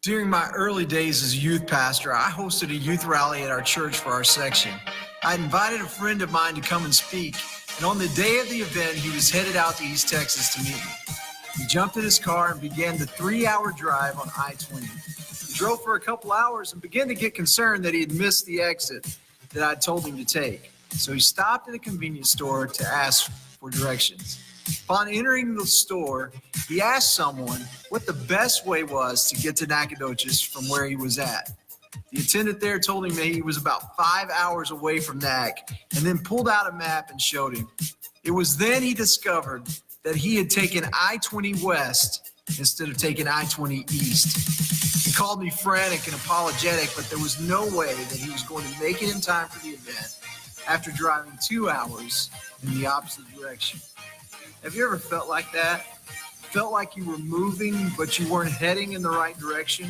During my early days as a youth pastor, I hosted a youth rally at our church for our section. I invited a friend of mine to come and speak, and on the day of the event, he was headed out to East Texas to meet me. He jumped in his car and began the 3-hour drive on I-20. He drove for a couple hours and began to get concerned that he had missed the exit that I'd told him to take. So he stopped at a convenience store to ask for directions. Upon entering the store, he asked someone what the best way was to get to Nacogdoches from where he was at. The attendant there told him that he was about 5 hours away from Nac, and then pulled out a map and showed him. It was then he discovered that he had taken I-20 west instead of taking I-20 east. He called me frantic and apologetic, but there was no way that he was going to make it in time for the event after driving 2 hours in the opposite direction. Have you ever felt like that? Felt like you were moving, but you weren't heading in the right direction?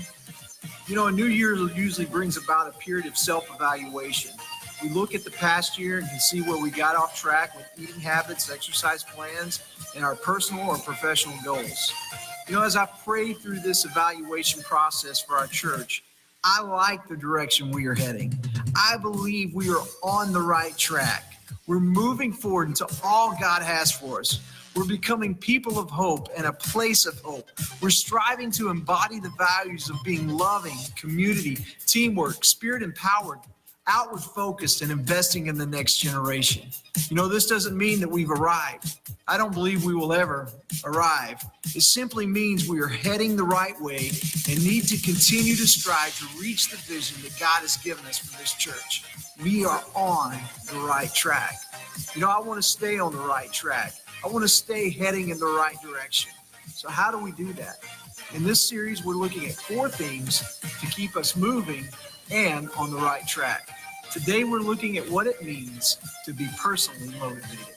You know, a new year usually brings about a period of self-evaluation. We look at the past year and can see where we got off track with eating habits, exercise plans, and our personal or professional goals. You know, as I pray through this evaluation process for our church, I like the direction we are heading. I believe we are on the right track. We're moving forward into all God has for us. We're becoming people of hope and a place of hope. We're striving to embody the values of being loving, community, teamwork, spirit-empowered, outward-focused, and investing in the next generation. You know, this doesn't mean that we've arrived. I don't believe we will ever arrive. It simply means we are heading the right way and need to continue to strive to reach the vision that God has given us for this church. We are on the right track. You know, I want to stay on the right track. I want to stay heading in the right direction. So how do we do that? In this series, we're looking at 4 things to keep us moving and on the right track. Today, we're looking at what it means to be personally motivated.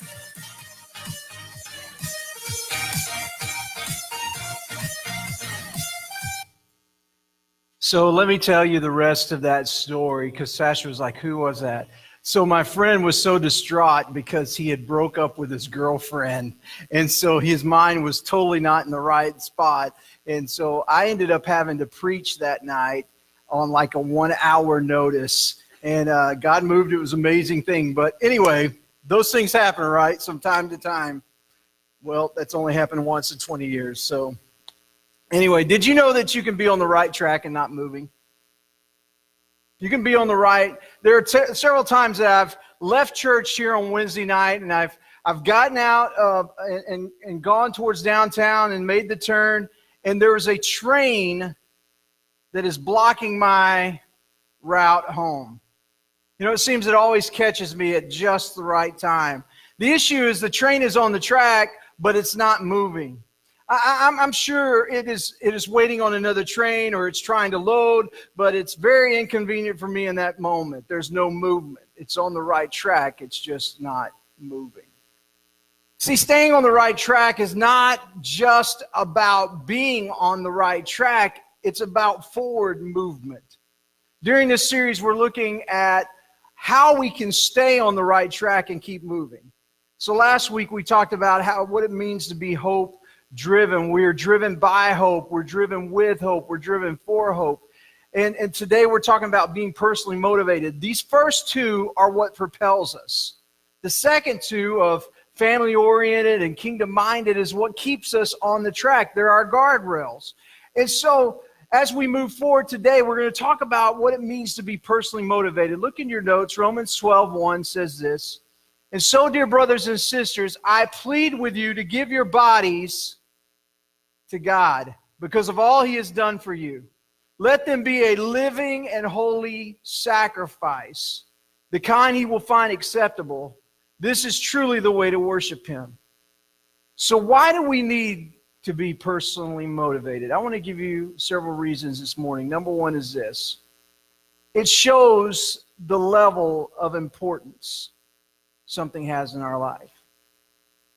So let me tell you the rest of that story, because Sasha was like, who was that? So my friend was so distraught because he had broke up with his girlfriend. And so his mind was totally not in the right spot. And so I ended up having to preach that night on like a 1-hour notice. And God moved. It was an amazing thing. But anyway, those things happen, right? From time to time. Well, that's only happened once in 20 years. So anyway, did you know that you can be on the right track and not moving? You can be on the right. There are several times that I've left church here on Wednesday night, and I've gotten out and gone towards downtown and made the turn, and there is a train that is blocking my route home. You know, it seems it always catches me at just the right time. The issue is the train is on the track, but it's not moving. I'm sure it is waiting on another train, or it's trying to load, but it's very inconvenient for me in that moment. There's no movement. It's on the right track. It's just not moving. See, staying on the right track is not just about being on the right track. It's about forward movement. During this series, we're looking at how we can stay on the right track and keep moving. So last week, we talked about what it means to be hope driven. We're driven by hope. We're driven with hope. We're driven for hope. And today we're talking about being personally motivated. These first 2 are what propels us. The second 2 of family-oriented and kingdom-minded is what keeps us on the track. They're our guardrails. And so as we move forward today, we're going to talk about what it means to be personally motivated. Look in your notes. Romans 12:1 says this. And so, dear brothers and sisters, I plead with you to give your bodies to God because of all He has done for you. Let them be a living and holy sacrifice, the kind He will find acceptable. This is truly the way to worship Him. So why do we need to be personally motivated? I want to give you several reasons this morning. Number 1 is this. It shows the level of importance something has in our life.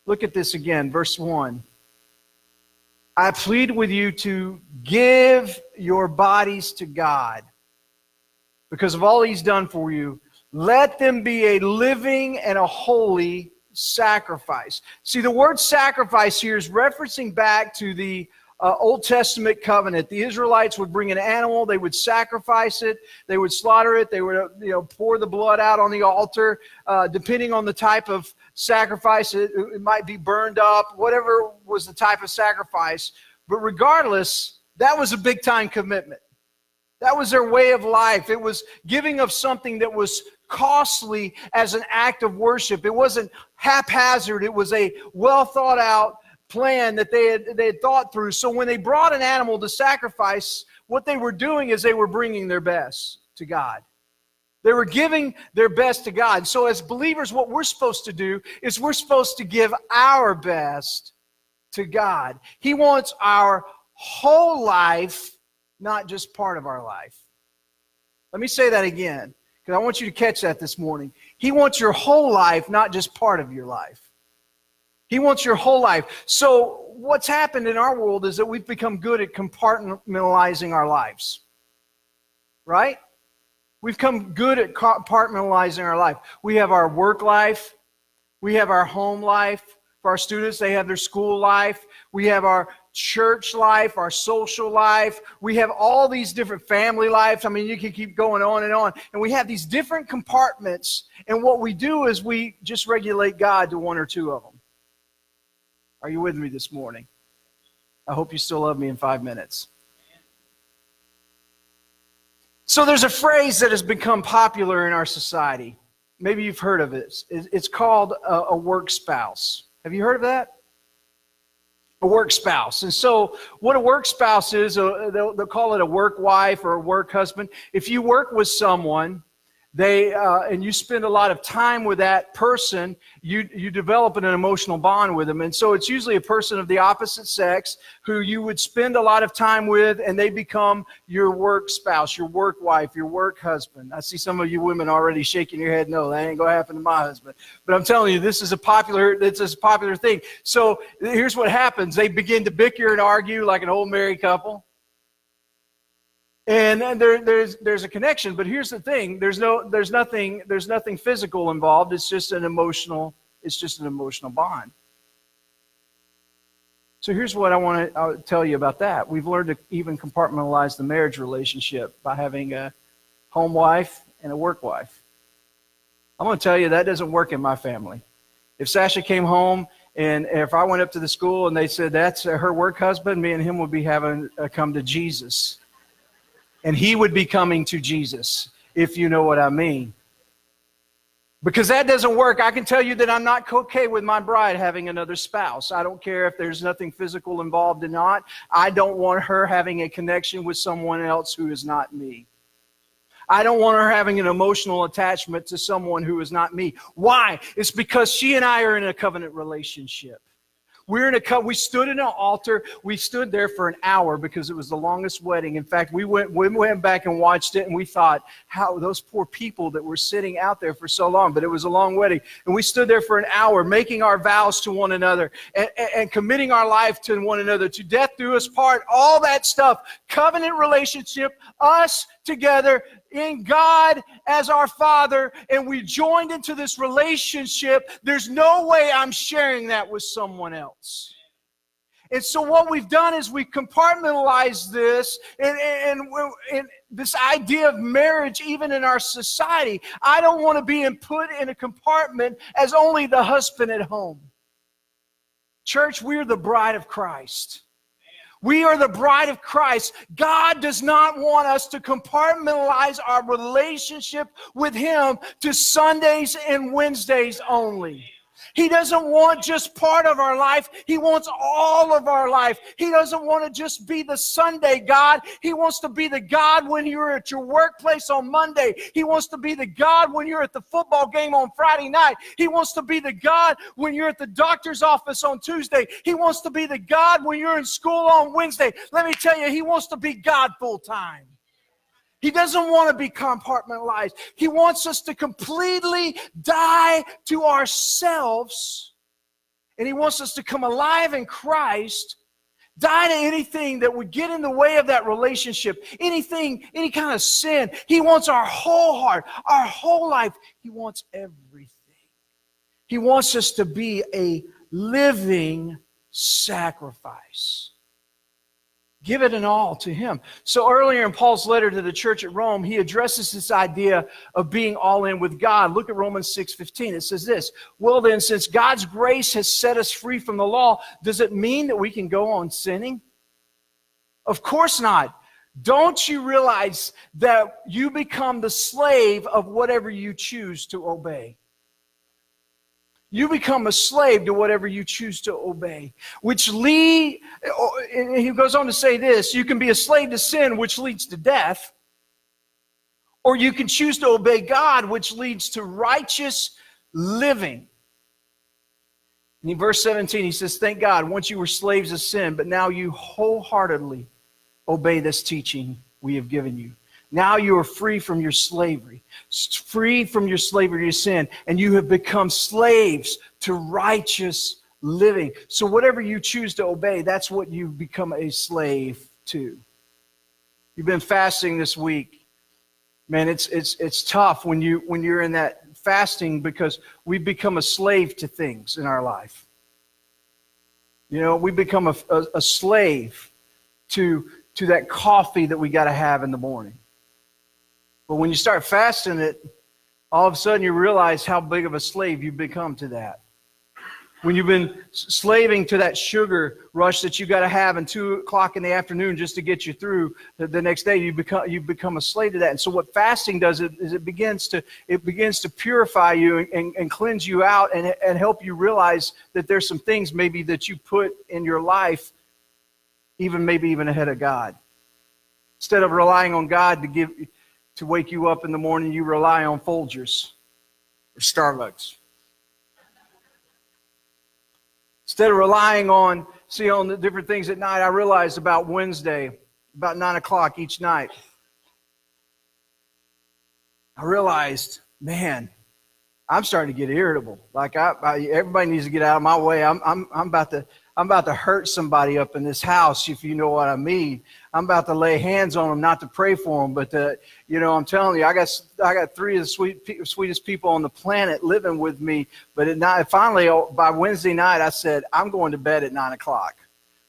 Look at this again, verse 1. I plead with you to give your bodies to God because of all He's done for you. Let them be a living and a holy sacrifice. See, the word sacrifice here is referencing back to the Old Testament covenant. The Israelites would bring an animal, they would sacrifice it, they would slaughter it, they would pour the blood out on the altar. Depending on the type of sacrifice, it might be burned up, whatever was the type of sacrifice. But regardless, that was a big time commitment. That was their way of life. It was giving of something that was costly as an act of worship. It wasn't haphazard. It was a well thought out plan that they had thought through. So when they brought an animal to sacrifice, what they were doing is they were bringing their best to God. They were giving their best to God. So as believers, what we're supposed to do is we're supposed to give our best to God. He wants our whole life, not just part of our life. Let me say that again, because I want you to catch that this morning. He wants your whole life, not just part of your life. He wants your whole life. So what's happened in our world is that we've become good at compartmentalizing our lives. Right? We've become good at compartmentalizing our life. We have our work life. We have our home life. For our students, they have their school life. We have our church life, our social life. We have all these different family lives. I mean, you can keep going on and on. And we have these different compartments. And what we do is we just regulate God to one or two of them. Are you with me this morning? I hope you still love me in 5 minutes. So there's a phrase that has become popular in our society. Maybe you've heard of it. It's called a work spouse. Have you heard of that? A work spouse. And so what a work spouse is, they'll call it a work wife or a work husband. If you work with someone, and you spend a lot of time with that person, you develop an emotional bond with them. And so it's usually a person of the opposite sex who you would spend a lot of time with, and they become your work spouse, your work wife, your work husband. I see some of you women already shaking your head. No, that ain't going to happen to my husband. But I'm telling you, this is a popular thing. So here's what happens. They begin to bicker and argue like an old married couple. And there's a connection, but here's the thing: there's nothing physical involved. It's just an emotional bond. So here's what I want to tell you about that. We've learned to even compartmentalize the marriage relationship by having a home wife and a work wife. I'm going to tell you that doesn't work in my family. If Sasha came home and if I went up to the school and they said that's her work husband, me and him would be having a come to Jesus. And he would be coming to Jesus, if you know what I mean. Because that doesn't work. I can tell you that I'm not okay with my bride having another spouse. I don't care if there's nothing physical involved or not. I don't want her having a connection with someone else who is not me. I don't want her having an emotional attachment to someone who is not me. Why? It's because she and I are in a covenant relationship. We stood in an altar. We stood there for an hour because it was the longest wedding. In fact, we went back and watched it, and we thought, how those poor people that were sitting out there for so long. But it was a long wedding. And we stood there for an hour making our vows to one another and committing our life to one another. To death do us part, all that stuff. Covenant relationship, us together in God as our Father, and we joined into this relationship. There's no way I'm sharing that with someone else. And so what we've done is we compartmentalized this and this idea of marriage, even in our society. I don't want to be put in a compartment as only the husband at home. Church, we're the bride of Christ. We are the bride of Christ. God does not want us to compartmentalize our relationship with Him to Sundays and Wednesdays only. He doesn't want just part of our life. He wants all of our life. He doesn't want to just be the Sunday God. He wants to be the God when you're at your workplace on Monday. He wants to be the God when you're at the football game on Friday night. He wants to be the God when you're at the doctor's office on Tuesday. He wants to be the God when you're in school on Wednesday. Let me tell you, He wants to be God full time. He doesn't want to be compartmentalized. He wants us to completely die to ourselves. And He wants us to come alive in Christ, die to anything that would get in the way of that relationship, anything, any kind of sin. He wants our whole heart, our whole life. He wants everything. He wants us to be a living sacrifice. Give it and all to Him. So earlier in Paul's letter to the church at Rome, he addresses this idea of being all in with God. Look at Romans 6:15. It says this, well then, since God's grace has set us free from the law, does it mean that we can go on sinning? Of course not. Don't you realize that you become the slave of whatever you choose to obey? You become a slave to whatever you choose to obey. And he goes on to say this, you can be a slave to sin, which leads to death, or you can choose to obey God, which leads to righteous living. And in verse 17, he says, thank God, once you were slaves of sin, but now you wholeheartedly obey this teaching we have given you. Now you are free from your slavery, free from your slavery to sin, and you have become slaves to righteous living. So whatever you choose to obey, that's what you become a slave to. You've been fasting this week. Man, it's tough when you're in that fasting because we become a slave to things in our life. You know, we become a slave to that coffee that we got to have in the morning. But when you start fasting it, all of a sudden you realize how big of a slave you've become to that. When you've been slaving to that sugar rush that you got to have at 2 o'clock in the afternoon just to get you through the next day, you become a slave to that. And so what fasting does is it begins to purify you and cleanse you out and help you realize that there's some things maybe that you put in your life maybe even ahead of God. Instead of relying on God to wake you up in the morning, you rely on Folgers or Starbucks. Instead of relying on the different things at night, I realized about Wednesday, about 9 o'clock each night, I realized, man, I'm starting to get irritable. Like everybody needs to get out of my way. I'm about to hurt somebody up in this house, if you know what I mean. I'm about to lay hands on them, not to pray for them, but I'm telling you, I got 3 of the sweetest people on the planet living with me. But at night, finally, by Wednesday night, I said, I'm going to bed at 9 o'clock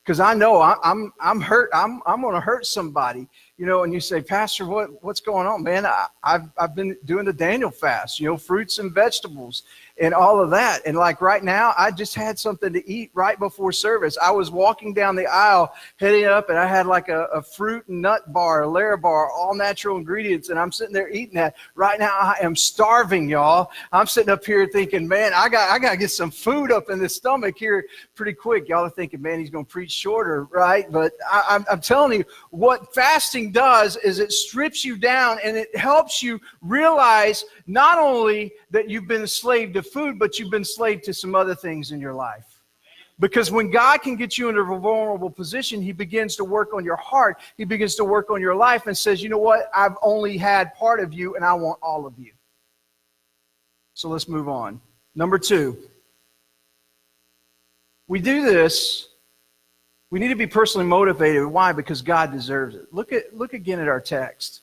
because I know I'm hurt. I'm going to hurt somebody. And you say, Pastor, what's going on, man? I've been doing the Daniel fast, fruits and vegetables and all of that. And like right now, I just had something to eat right before service. I was walking down the aisle, heading up, and I had like a fruit and nut bar, a Lara bar, all natural ingredients. And I'm sitting there eating that. Right now, I am starving, y'all. I'm sitting up here thinking, man, I got to get some food up in the stomach here pretty quick. Y'all are thinking, man, he's going to preach shorter, right? But I'm telling you, what fasting does is it strips you down and it helps you realize not only that you've been a slave to food, but you've been slave to some other things in your life. Because when God can get you into a vulnerable position, He begins to work on your heart. He begins to work on your life and says, you know what? I've only had part of you and I want all of you. So let's move on. Number 2. We do this. We need to be personally motivated. Why? Because God deserves it. Look again at our text.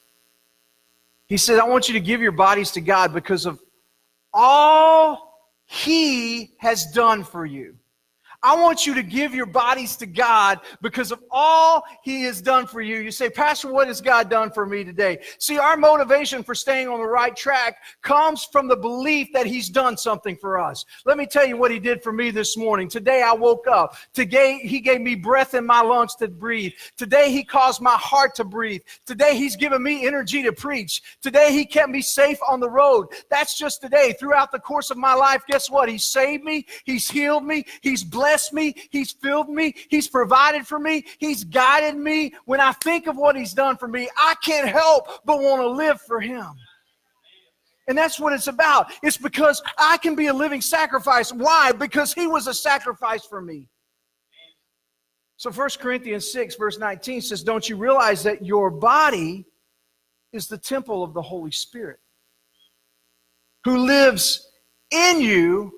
He said, I want you to give your bodies to God because of all He has done for you. I want you to give your bodies to God because of all He has done for you. You say, Pastor, what has God done for me today? See, our motivation for staying on the right track comes from the belief that He's done something for us. Let me tell you what He did for me this morning. Today I woke up. Today He gave me breath in my lungs to breathe. Today He caused my heart to breathe. Today He's given me energy to preach. Today He kept me safe on the road. That's just today. Throughout the course of my life, guess what? He saved me. He's healed me. He's blessed me. He's filled me. He's provided for me. He's guided me. When I think of what He's done for me, I can't help but want to live for Him. And that's what it's about. It's because I can be a living sacrifice. Why? Because He was a sacrifice for me. So 1 Corinthians 6 verse 19 says, don't you realize that your body is the temple of the Holy Spirit who lives in you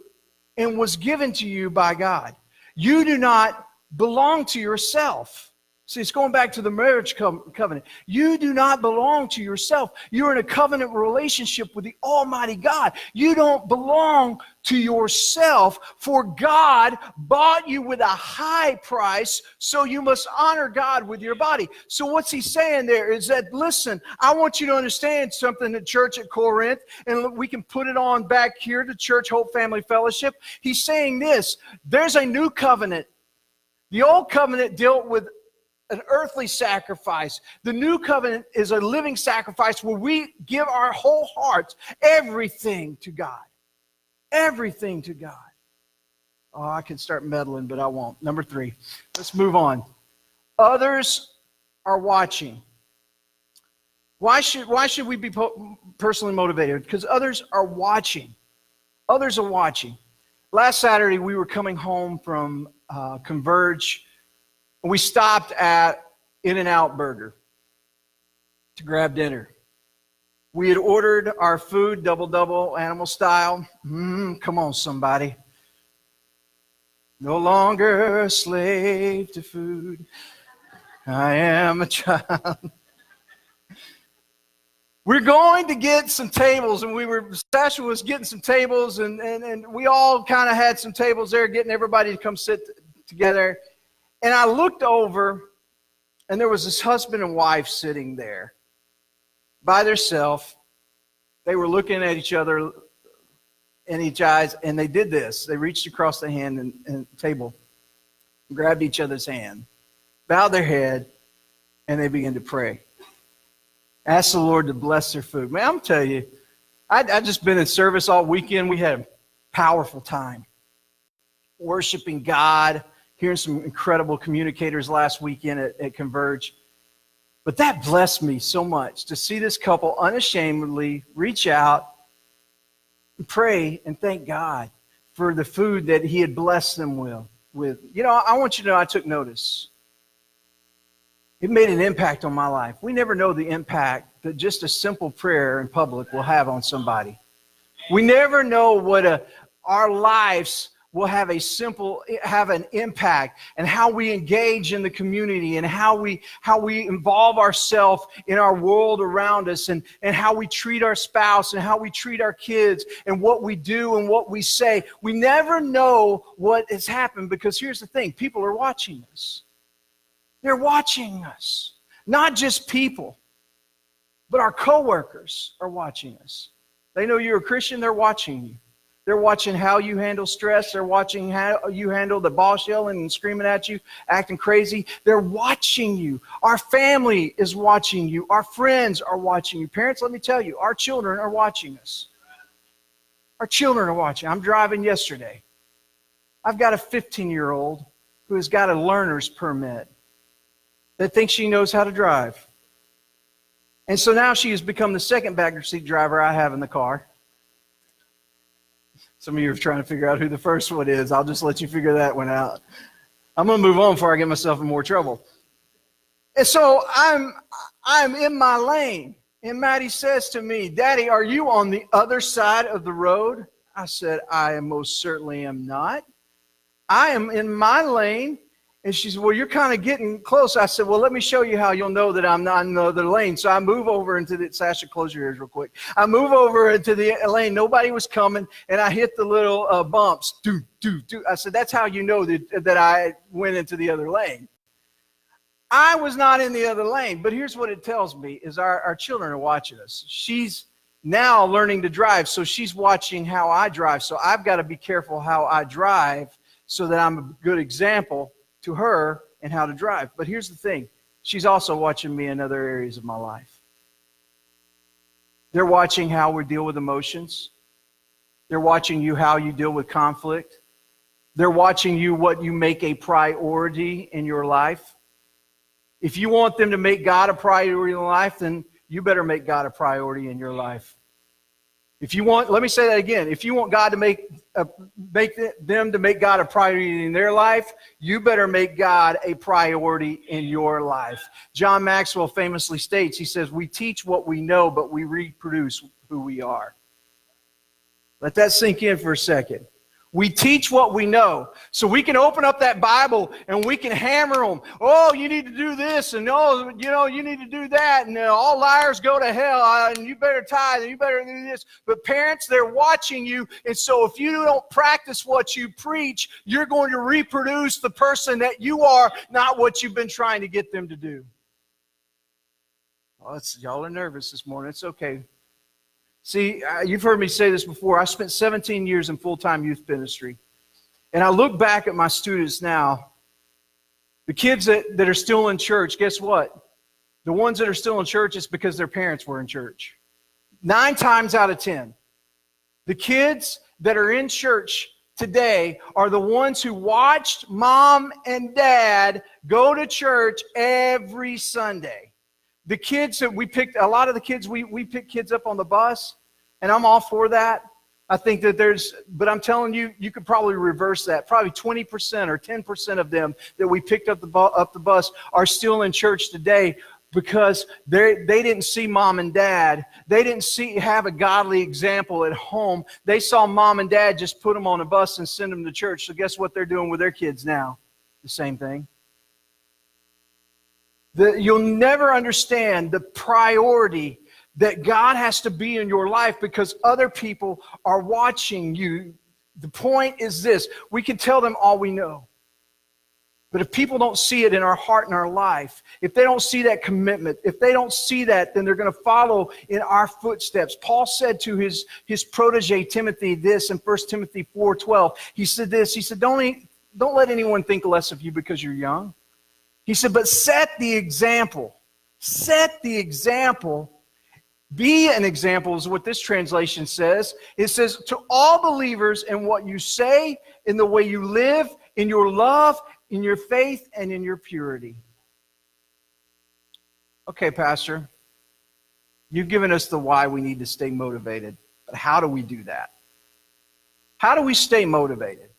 and was given to you by God? You do not belong to yourself. See, it's going back to the marriage covenant. You do not belong to yourself. You're in a covenant relationship with the Almighty God. You don't belong to yourself, for God bought you with a high price, so you must honor God with your body. So what's he saying there is that, listen, I want you to understand something, the church at Corinth, and we can put it on back here to Church Hope Family Fellowship. He's saying this: there's a new covenant. The old covenant dealt with an earthly sacrifice. The new covenant is a living sacrifice where we give our whole hearts, everything to God. Everything to God. Oh, I can start meddling, but I won't. Number 3. Let's move on. Others are watching. Why should we be personally motivated? Because others are watching. Others are watching. Last Saturday, we were coming home from Converge. We stopped at In-N-Out Burger to grab dinner. We had ordered our food, double, animal style. Come on, somebody. No longer a slave to food. I am a child. We're going to get some tables, and Sasha was getting some tables, and we all kind of had some tables there, getting everybody to come sit together. And I looked over, and there was this husband and wife sitting there by themselves. They were looking at each other in each eyes, and they did this. They reached across the hand and table, grabbed each other's hand, bowed their head, and they began to pray. Asked the Lord to bless their food. Man, I'm telling you, I've just been in service all weekend. We had a powerful time worshiping God, hearing some incredible communicators last weekend at Converge. But that blessed me so much to see this couple unashamedly reach out and pray and thank God for the food that he had blessed them with. You know, I want you to know I took notice. It made an impact on my life. We never know the impact that just a simple prayer in public will have on somebody. We never know what our lives will have an impact, and how we engage in the community, and how we involve ourselves in our world around us, and how we treat our spouse, and how we treat our kids, and what we do and what we say. We never know what has happened, because here's the thing: people are watching us. They're watching us. Not just people, but our coworkers are watching us. They know you're a Christian, they're watching you. They're watching how you handle stress. They're watching how you handle the boss yelling and screaming at you, acting crazy. They're watching you. Our family is watching you. Our friends are watching you. Parents, let me tell you, our children are watching us. Our children are watching. I'm driving yesterday. I've got a 15-year-old who has got a learner's permit that thinks she knows how to drive. And so now she has become the second backseat driver I have in the car. Some of you are trying to figure out who the first one is. I'll just let you figure that one out. I'm going to move on before I get myself in more trouble. And so I'm in my lane. And Maddie says to me, "Daddy, are you on the other side of the road?" I said, "I most certainly am not. I am in my lane." And she said, "Well, you're kind of getting close." I said, "Well, let me show you how you'll know that I'm not in the other lane." So I move over into the, Sasha, close your ears real quick. I move over into the lane. Nobody was coming, and I hit the little bumps. Do. I said, "That's how you know that I went into the other lane." I was not in the other lane, but here's what it tells me is our children are watching us. She's now learning to drive, so she's watching how I drive. So I've got to be careful how I drive so that I'm a good example to her and how to drive. But here's the thing. She's also watching me in other areas of my life. They're watching how we deal with emotions. They're watching you how you deal with conflict. They're watching you what you make a priority in your life. If you want them to make God a priority in life, then you better make God a priority in your life. If you want, let me say that again. If you want God to make them to make God a priority in their life, you better make God a priority in your life. John Maxwell famously states, he says, "We teach what we know, but we reproduce who we are." Let that sink in for a second. We teach what we know. So we can open up that Bible and we can hammer them. Oh, you need to do this, and oh, you need to do that, and all liars go to hell, and you better tithe, and you better do this. But parents, they're watching you, and so if you don't practice what you preach, you're going to reproduce the person that you are, not what you've been trying to get them to do. Oh, y'all are nervous this morning. It's okay. See, you've heard me say this before. I spent 17 years in full-time youth ministry. And I look back at my students now. The kids that are still in church, guess what? The ones that are still in church, it's because their parents were in church. 9 times out of 10. The kids that are in church today are the ones who watched mom and dad go to church every Sunday. The kids that we picked, a lot of the kids, we pick kids up on the bus, and I'm all for that. I think that but I'm telling you, you could probably reverse that. Probably 20% or 10% of them that we picked up the bus are still in church today because they didn't see mom and dad. They didn't have a godly example at home. They saw mom and dad just put them on a bus and send them to church. So guess what they're doing with their kids now? The same thing. You'll never understand the priority that God has to be in your life because other people are watching you. The point is this: we can tell them all we know. But if people don't see it in our heart and our life, if they don't see that commitment, if they don't see that, then they're going to follow in our footsteps. Paul said to his protege Timothy this in 1 Timothy 4:12. He said this, he said, don't let anyone think less of you because you're young. He said, but set the example. Set the example. Be an example is what this translation says. It says, to all believers in what you say, in the way you live, in your love, in your faith, and in your purity. Okay, Pastor, you've given us the why we need to stay motivated. But how do we do that? How do we stay motivated?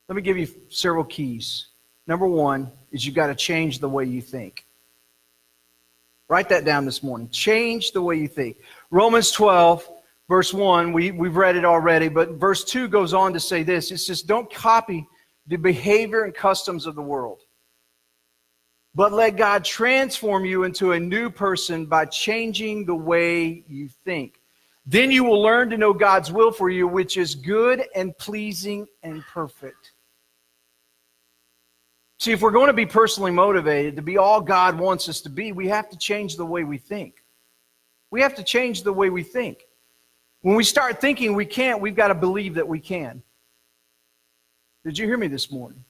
Let me give you several keys. Number one is you've got to change the way you think. Write that down this morning. Change the way you think. Romans 12, verse 1, we've read it already, but verse 2 goes on to say this. It says, don't copy the behavior and customs of the world, but let God transform you into a new person by changing the way you think. Then you will learn to know God's will for you, which is good and pleasing and perfect. See, if we're going to be personally motivated, to be all God wants us to be, we have to change the way we think. We have to change the way we think. When we start thinking we can't, we've got to believe that we can. Did you hear me this morning?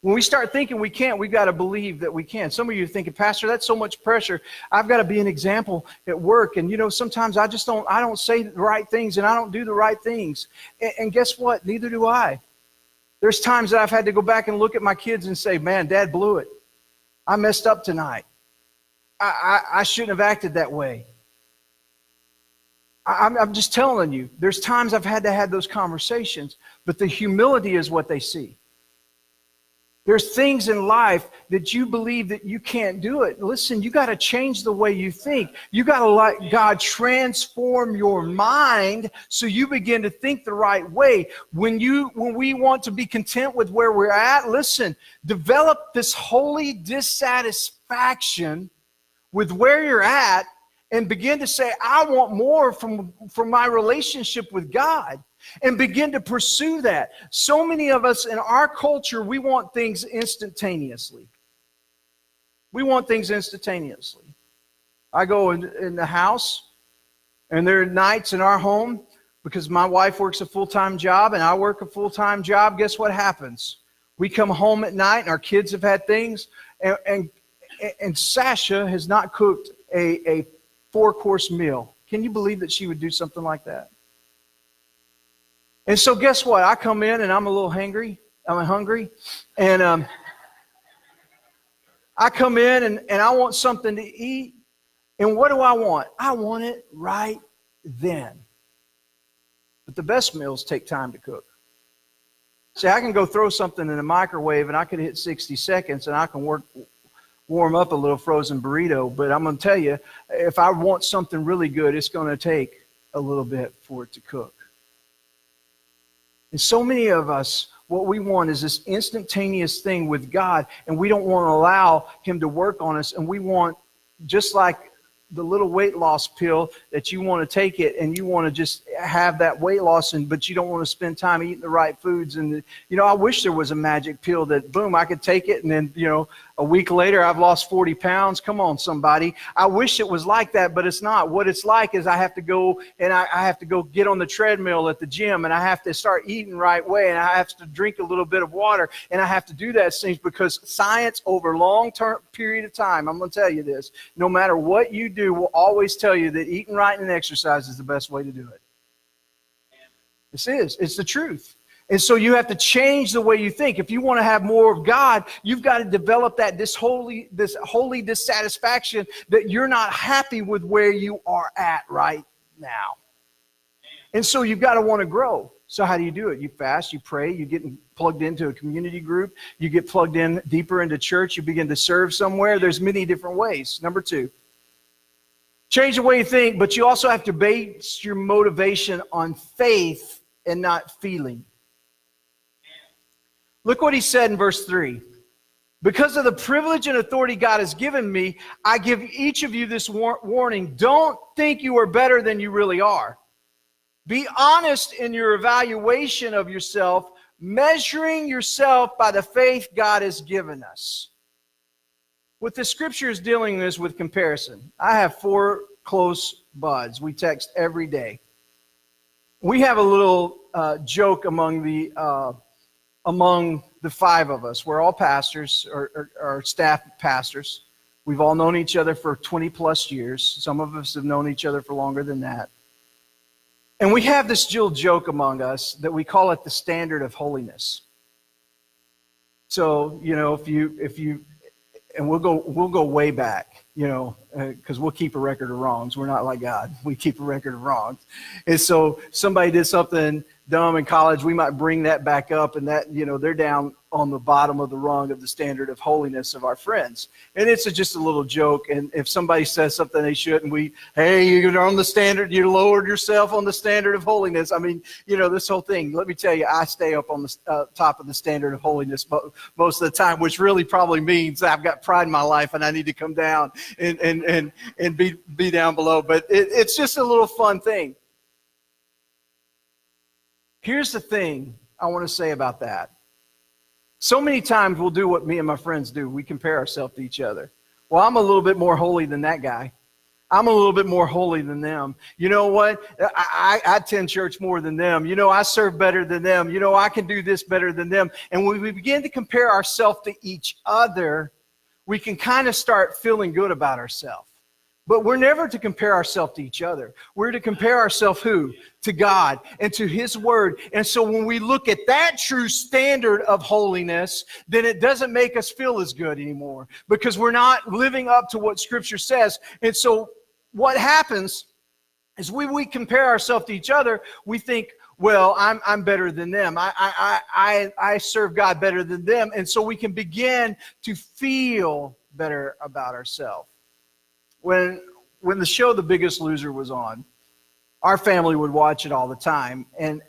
When we start thinking we can't, we've got to believe that we can. Some of you are thinking, Pastor, that's so much pressure. I've got to be an example at work. And sometimes I don't say the right things and I don't do the right things. And guess what? Neither do I. There's times that I've had to go back and look at my kids and say, man, Dad blew it. I messed up tonight. I shouldn't have acted that way. I'm just telling you, there's times I've had to have those conversations, but the humility is what they see. There's things in life that you believe that you can't do it. Listen, you got to change the way you think. You got to let God transform your mind so you begin to think the right way. When we want to be content with where we're at, listen, develop this holy dissatisfaction with where you're at and begin to say, I want more from my relationship with God. And begin to pursue that. So many of us in our culture, we want things instantaneously. We want things instantaneously. I go in the house, and there are nights in our home, because my wife works a full-time job and I work a full-time job, guess what happens? We come home at night and our kids have had things, and Sasha has not cooked a 4-course meal. Can you believe that she would do something like that? And so guess what? I come in and I'm a little hungry. And I come in and I want something to eat. And what do I want? I want it right then. But the best meals take time to cook. See, I can go throw something in the microwave and I can hit 60 seconds and I can warm up a little frozen burrito. But I'm going to tell you, if I want something really good, it's going to take a little bit for it to cook. And so many of us, what we want is this instantaneous thing with God, and we don't want to allow him to work on us, and we want, just like the little weight loss pill, that you want to take it and you want to just have that weight loss, but you don't want to spend time eating the right foods. And I wish there was a magic pill that, boom, I could take it and then a week later I've lost 40 pounds. Come on, somebody. I wish it was like that, but it's not. What it's like is I have to go and I have to go get on the treadmill at the gym, and I have to start eating right way, and I have to drink a little bit of water, and I have to do that things because science over long-term period of time, I'm going to tell you this, no matter what you do, will always tell you that eating right and exercise is the best way to do it. It's the truth. And so you have to change the way you think. If you want to have more of God, you've got to develop this holy dissatisfaction that you're not happy with where you are at right now. And so you've got to want to grow. So how do you do it? You fast, you pray, you get plugged into a community group, you get plugged in deeper into church, you begin to serve somewhere. There's many different ways. Number 2, change the way you think, but you also have to base your motivation on faith and not feeling. Look what he said in verse 3. Because of the privilege and authority God has given me, I give each of you this warning. Don't think you are better than you really are. Be honest in your evaluation of yourself, measuring yourself by the faith God has given us. What the scripture is dealing with comparison. I have 4 close buds. We text every day. We have a little joke among the 5 of us. We're all pastors or staff pastors. We've all known each other for 20 plus years. Some of us have known each other for longer than that. And we have this little joke among us that we call it the standard of holiness. So, if you and we'll go way back, because we'll keep a record of wrongs. We're not like God. We keep a record of wrongs. And so somebody did something dumb in college, we might bring that back up, and that, they're down on the bottom of the rung of the standard of holiness of our friends. And it's just a little joke. And if somebody says something they shouldn't, hey, you're on the standard, you lowered yourself on the standard of holiness. I mean, this whole thing. Let me tell you, I stay up on the top of the standard of holiness most of the time, which really probably means I've got pride in my life and I need to come down and be down below. But it's just a little fun thing. Here's the thing I want to say about that. So many times we'll do what me and my friends do. We compare ourselves to each other. Well, I'm a little bit more holy than that guy. I'm a little bit more holy than them. You know what? I attend church more than them. I serve better than them. I can do this better than them. And when we begin to compare ourselves to each other, we can kind of start feeling good about ourselves. But we're never to compare ourselves to each other. We're to compare ourselves who? To God and to His Word. And so when we look at that true standard of holiness, then it doesn't make us feel as good anymore because we're not living up to what Scripture says. And so what happens is we compare ourselves to each other, we think, well, I'm better than them. I serve God better than them. And so we can begin to feel better about ourselves. When the show The Biggest Loser was on, our family would watch it all the time, and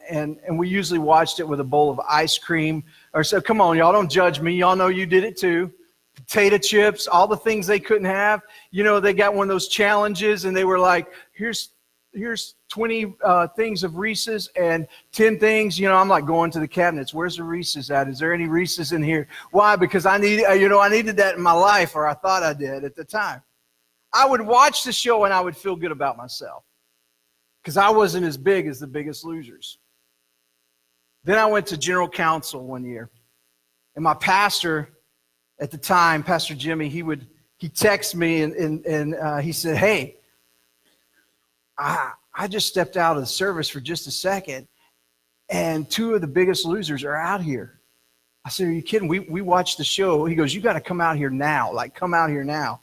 we usually watched it with a bowl of ice cream. Or so, come on, y'all, don't judge me. Y'all know you did it too. Potato chips, all the things they couldn't have. They got one of those challenges, and they were like, here's 20 things of Reese's and 10 things. I'm like going to the cabinets. Where's the Reese's at? Is there any Reese's in here? Why? Because I needed that in my life, or I thought I did at the time. I would watch the show and I would feel good about myself because I wasn't as big as The Biggest Losers. Then I went to General Council one year, and my pastor at the time, Pastor Jimmy, he texted me and he said, "Hey, I just stepped out of the service for just a second, and 2 of The Biggest Losers are out here." I said, "Are you kidding? We watched the show." He goes, "You got to come out here now. Come out here now."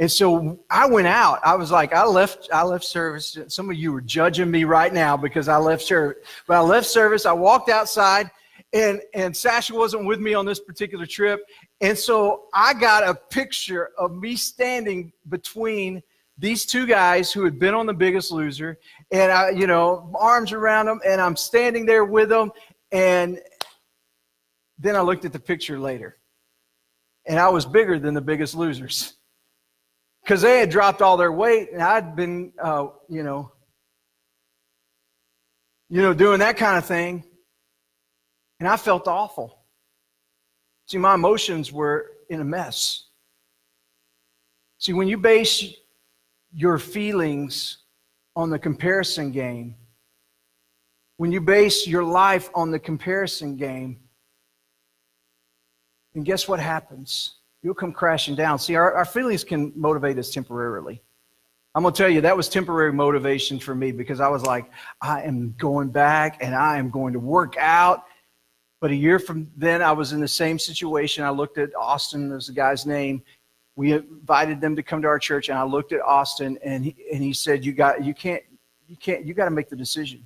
And so I went out. I was like, I left service. Some of you are judging me right now because I left service. But I left service. I walked outside, and Sasha wasn't with me on this particular trip. And so I got a picture of me standing between these two guys who had been on The Biggest Loser, and I, arms around them, and I'm standing there with them, and then I looked at the picture later, and I was bigger than The Biggest Losers because they had dropped all their weight, and I'd been, doing that kind of thing, and I felt awful. See, my emotions were in a mess. See, when you base your feelings on the comparison game, when you base your life on the comparison game, then guess what happens? You'll come crashing down. See, our feelings can motivate us temporarily. I'm going to tell you, that was temporary motivation for me because I was like, I am going back and I am going to work out. But a year from then, I was in the same situation. I looked at Austin, as the guy's name. We invited them to come to our church, and I looked at Austin, and he said, you got to make the decision.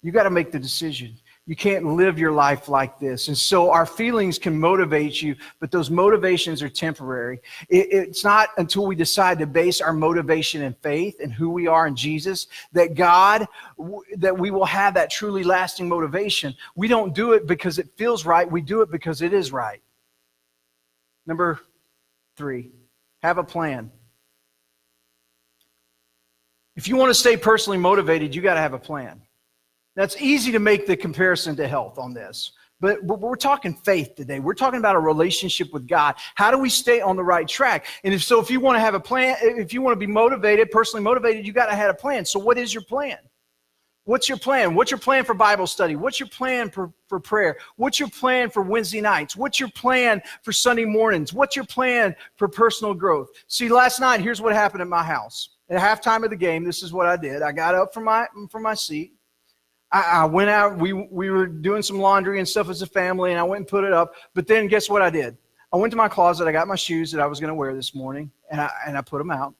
You got to make the decision. You can't live your life like this. And so our feelings can motivate you, but those motivations are temporary. It's not until we decide to base our motivation in faith and who we are in Jesus that we will have that truly lasting motivation. We don't do it because it feels right. We do it because it is right. Number 3, have a plan. If you want to stay personally motivated, you got to have a plan. Now, it's easy to make the comparison to health on this, but we're talking faith today. We're talking about a relationship with God. How do we stay on the right track? And if you want to have a plan, if you want to be motivated, personally motivated, you got to have a plan. So what is your plan? What's your plan? What's your plan for Bible study? What's your plan for prayer? What's your plan for Wednesday nights? What's your plan for Sunday mornings? What's your plan for personal growth? See, last night, here's what happened at my house. At halftime of the game, this is what I did. I got up from my seat. I went out, we were doing some laundry and stuff as a family, and I went and put it up. But then guess what I did? I went to my closet, I got my shoes that I was going to wear this morning, and I put them out.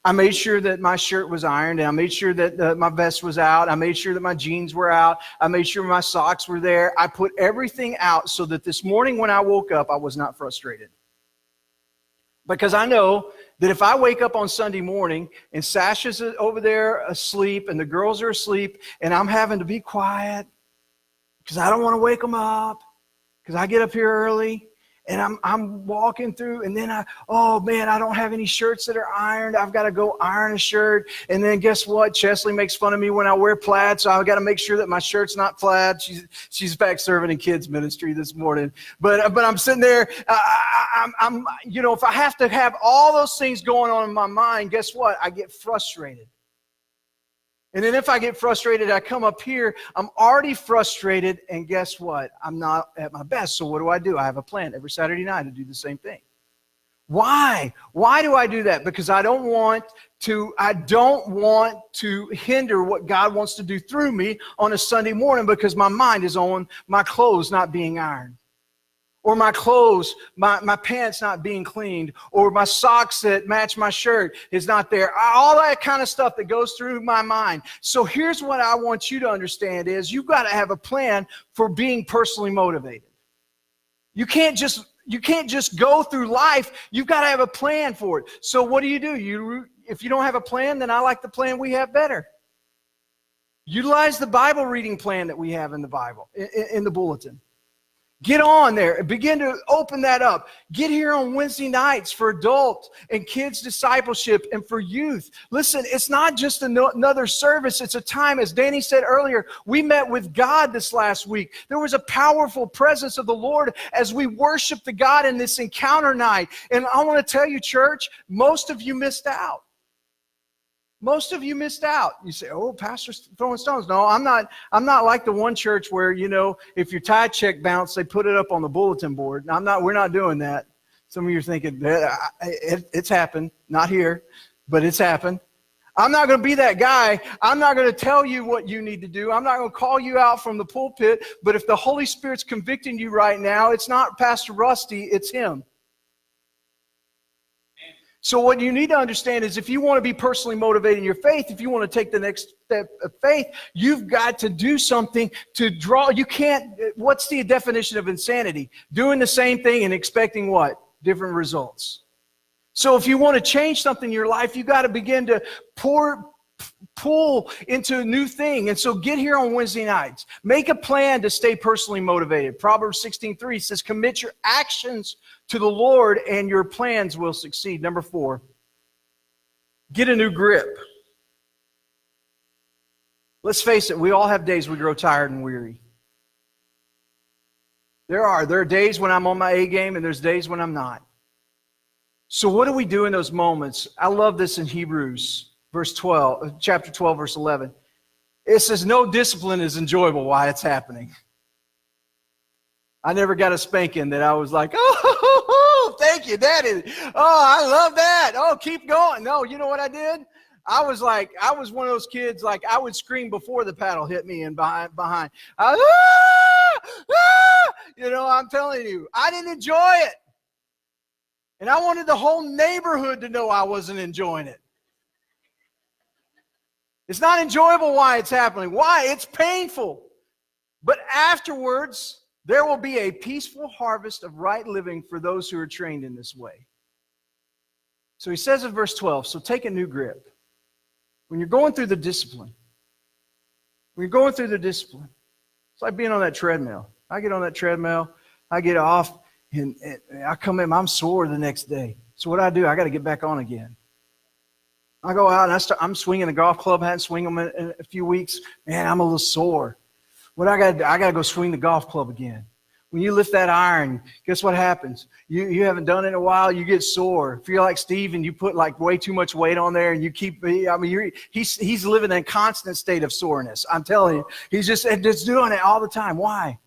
I made sure that my shirt was ironed, and I made sure that my vest was out. I made sure that my jeans were out. I made sure my socks were there. I put everything out so that this morning when I woke up, I was not frustrated. Because I know that if I wake up on Sunday morning and Sasha's over there asleep and the girls are asleep and I'm having to be quiet because I don't want to wake them up because I get up here early and I'm walking through and then I don't have any shirts that are ironed. I've got to go iron a shirt. And then guess what? Chesley makes fun of me when I wear plaid, so I've got to make sure that my shirt's not plaid. She's back serving in kids ministry this morning. But I'm sitting there, if I have to have all those things going on in my mind, guess what? I get frustrated. And then if I get frustrated, I come up here, I'm already frustrated, and guess what? I'm not at my best. So what do? I have a plan every Saturday night to do the same thing. Why? Why do I do that? Because I don't want to hinder what God wants to do through me on a Sunday morning because my mind is on my clothes not being ironed. Or my clothes, my pants not being cleaned, or my socks that match my shirt is not there. All that kind of stuff that goes through my mind. So here's what I want you to understand is you've got to have a plan for being personally motivated. You can't just go through life. You've got to have a plan for it. So what do? If you don't have a plan, then I like the plan we have better. Utilize the Bible reading plan that we have in the Bible, in the bulletin. Get on there and begin to open that up. Get here on Wednesday nights for adult and kids discipleship and for youth. Listen, it's not just another service. It's a time, as Danny said earlier, we met with God this last week. There was a powerful presence of the Lord as we worshiped the God in this encounter night. And I want to tell you, church, most of you missed out. Most of you missed out. You say, "Oh, pastor's throwing stones." No, I'm not like the one church where, if your tithe check bounced, they put it up on the bulletin board. We're not doing that. Some of you are thinking, it's happened. Not here, but it's happened. I'm not going to be that guy. I'm not going to tell you what you need to do. I'm not going to call you out from the pulpit. But if the Holy Spirit's convicting you right now, it's not Pastor Rusty, it's him. So what you need to understand is if you want to be personally motivated in your faith, if you want to take the next step of faith, you've got to do something to draw. You can't, what's the definition of insanity? Doing the same thing and expecting what? Different results. So if you want to change something in your life, you got to begin to pull into a new thing. And so get here on Wednesday nights. Make a plan to stay personally motivated. Proverbs 16:3 says, commit your actions to the Lord and your plans will succeed. Number 4, get a new grip. Let's face it, we all have days we grow tired and weary. There are days when I'm on my A game and there's days when I'm not. So what do we do in those moments? I love this in Hebrews chapter 12, verse 11. It says, no discipline is enjoyable while it's happening. I never got a spanking that I was like, oh, thank you, Daddy. Oh, I love that. Oh, keep going. No, you know what I did? I was one of those kids, like I would scream before the paddle hit me and behind. You know, I'm telling you, I didn't enjoy it. And I wanted the whole neighborhood to know I wasn't enjoying it. It's not enjoyable why it's happening. Why? It's painful. But afterwards, there will be a peaceful harvest of right living for those who are trained in this way. So he says in verse 12, so take a new grip. When you're going through the discipline, it's like being on that treadmill. I get on that treadmill, I get off, and I come in, I'm sore the next day. So what do? I got to get back on again. I go out and I'm swinging the golf club. I hadn't swung them in a few weeks. Man, I'm a little sore. What I got to do? I got to go swing the golf club again. When you lift that iron, guess what happens? You haven't done it in a while, you get sore. If you're like Steve and you put like way too much weight on there and you keep, he's living in a constant state of soreness. I'm telling you, he's just doing it all the time. Why?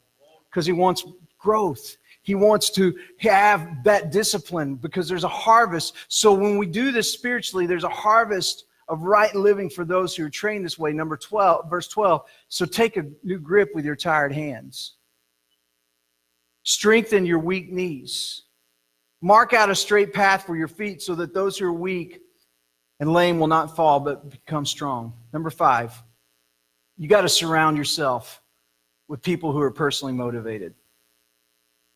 Because he wants growth. He wants to have that discipline because there's a harvest. So when we do this spiritually, there's a harvest of right living for those who are trained this way. Verse 12. So take a new grip with your tired hands. Strengthen your weak knees. Mark out a straight path for your feet so that those who are weak and lame will not fall but become strong. Number 5, you got to surround yourself with people who are personally motivated.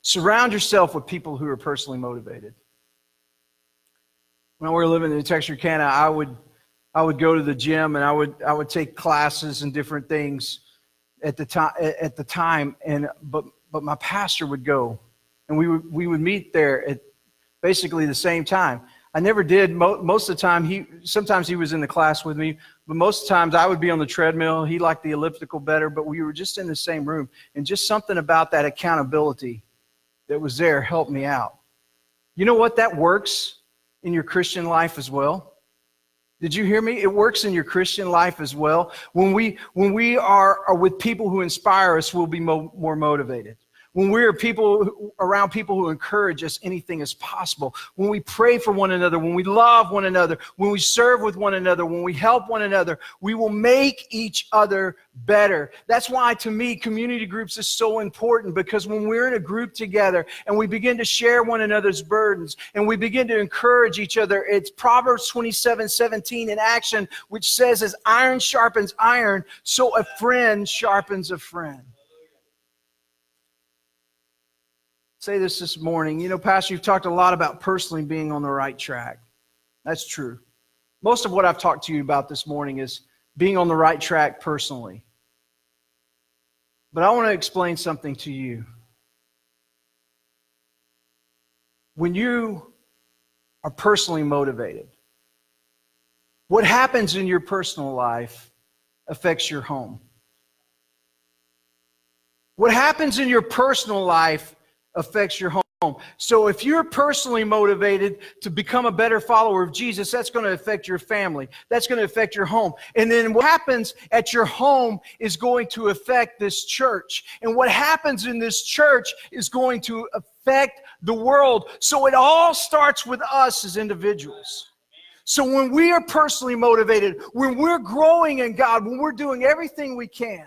Surround yourself with people who are personally motivated. When we were living in Texarkana, I would go to the gym and I would take classes and different things at the time. But my pastor would go, and we would meet there at basically the same time. I never did most of the time. Sometimes he was in the class with me, but most of the times I would be on the treadmill. He liked the elliptical better, but we were just in the same room, and just something about that accountability that was there helped me out. You know what? That works in your Christian life as well. Did you hear me? It works in your Christian life as well. When we are with people who inspire us, we'll be more motivated. When we're around people who encourage us, anything is possible. When we pray for one another, when we love one another, when we serve with one another, when we help one another, we will make each other better. That's why, to me, community groups is so important, because when we're in a group together and we begin to share one another's burdens and we begin to encourage each other, it's Proverbs 27:17 in action, which says, as iron sharpens iron, so a friend sharpens a friend. Say this morning. You know, Pastor, you've talked a lot about personally being on the right track. That's true. Most of what I've talked to you about this morning is being on the right track personally. But I want to explain something to you. When you are personally motivated, what happens in your personal life affects your home. What happens in your personal life affects your home. So if you're personally motivated to become a better follower of Jesus, that's going to affect your family. That's going to affect your home. And then what happens at your home is going to affect this church. And what happens in this church is going to affect the world. So it all starts with us as individuals. So when we are personally motivated, when we're growing in God, when we're doing everything we can,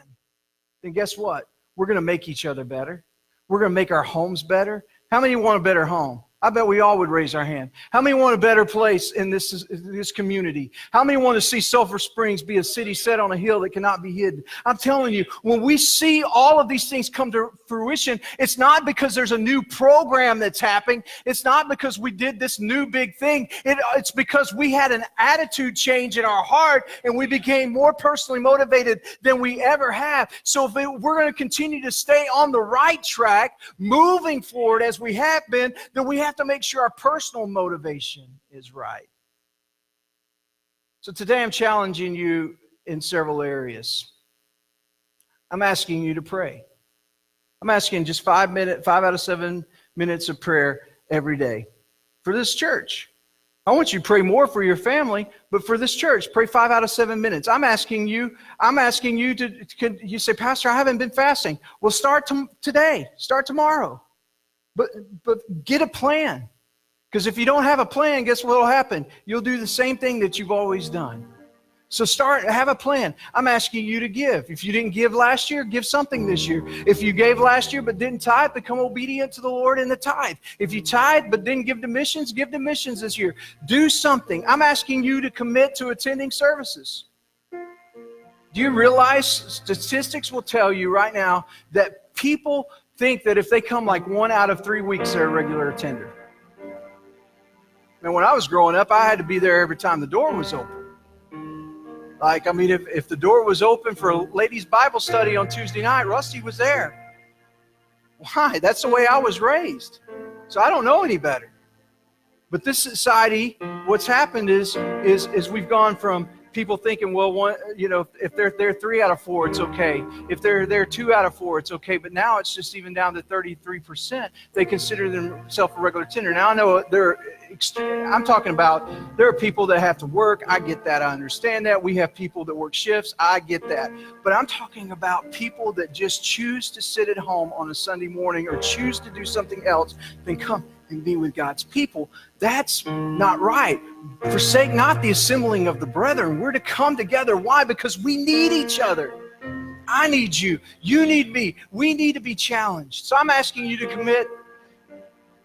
then guess what? We're going to make each other better. We're going to make our homes better. How many want a better home? I bet we all would raise our hand. How many want a better place in this community? How many want to see Sulphur Springs be a city set on a hill that cannot be hidden? I'm telling you, when we see all of these things come to fruition, it's not because there's a new program that's happening. It's not because we did this new big thing. It's because we had an attitude change in our heart and we became more personally motivated than we ever have. So if we're going to continue to stay on the right track, moving forward as we have been, then we have to make sure our personal motivation is right. So today I'm challenging you in several areas. I'm asking you to pray. I'm asking just 5 out of 7 minutes of prayer every day for this church. I want you to pray more for your family, but for this church, pray 5 out of 7 minutes. I'm asking you to, you say, Pastor, I haven't been fasting. Well, start today. Start tomorrow. But get a plan. Because if you don't have a plan, guess what will happen? You'll do the same thing that you've always done. So have a plan. I'm asking you to give. If you didn't give last year, give something this year. If you gave last year but didn't tithe, become obedient to the Lord in the tithe. If you tithe but didn't give to missions this year. Do something. I'm asking you to commit to attending services. Do you realize statistics will tell you right now that people think that if they come like 1 out of 3 weeks, they're a regular attender. And when I was growing up, I had to be there every time the door was open. If the door was open for a ladies' Bible study on Tuesday night, Rusty was there. Why? That's the way I was raised. So I don't know any better. But this society, what's happened is we've gone from people thinking, well, if they're 3 out of 4, it's okay. If they're 2 out of 4, it's okay. But now it's just even down to 33%. They consider themselves a regular attender. Now I know I'm talking about there are people that have to work. I get that. I understand that. We have people that work shifts. I get that. But I'm talking about people that just choose to sit at home on a Sunday morning or choose to do something else than come and be with God's people. That's not right. Forsake not the assembling of the brethren. We're to come together. Why? Because we need each other. I need you. You need me. We need to be challenged. So I'm asking you to commit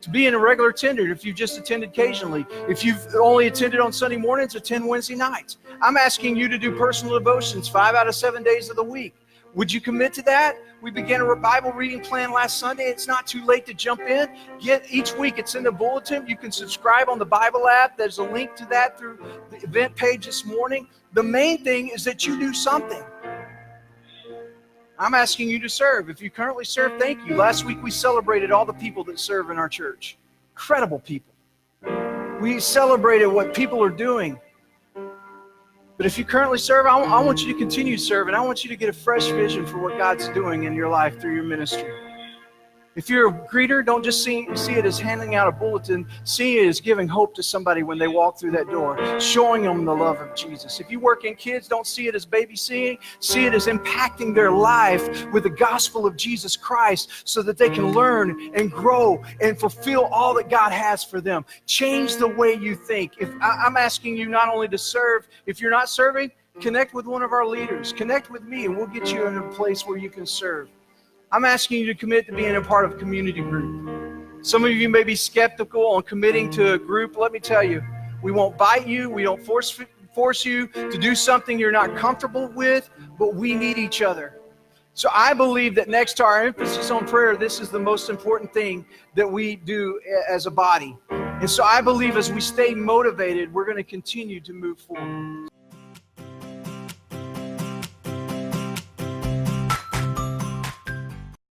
to being a regular attender. If you've just attended occasionally, if you've only attended on Sunday mornings, attend Wednesday nights. I'm asking you to do personal devotions 5 out of 7 days of the week. Would you commit to that? We began a Bible reading plan last Sunday. It's not too late to jump in. Each week, it's in the bulletin. You can subscribe on the Bible app. There's a link to that through the event page this morning. The main thing is that you do something. I'm asking you to serve. If you currently serve, thank you. Last week, we celebrated all the people that serve in our church. Incredible people. We celebrated what people are doing. But if you currently serve, I want you to continue serving. I want you to get a fresh vision for what God's doing in your life through your ministry. If you're a greeter, don't just see it as handing out a bulletin. See it as giving hope to somebody when they walk through that door, showing them the love of Jesus. If you work in kids, don't see it as babysitting. See it as impacting their life with the gospel of Jesus Christ so that they can learn and grow and fulfill all that God has for them. Change the way you think. I'm asking you not only to serve, if you're not serving, connect with one of our leaders. Connect with me and we'll get you in a place where you can serve. I'm asking you to commit to being a part of a community group. Some of you may be skeptical on committing to a group. Let me tell you, we won't bite you. We don't force you to do something you're not comfortable with, but we need each other. So I believe that next to our emphasis on prayer, this is the most important thing that we do as a body. And so I believe as we stay motivated, we're going to continue to move forward.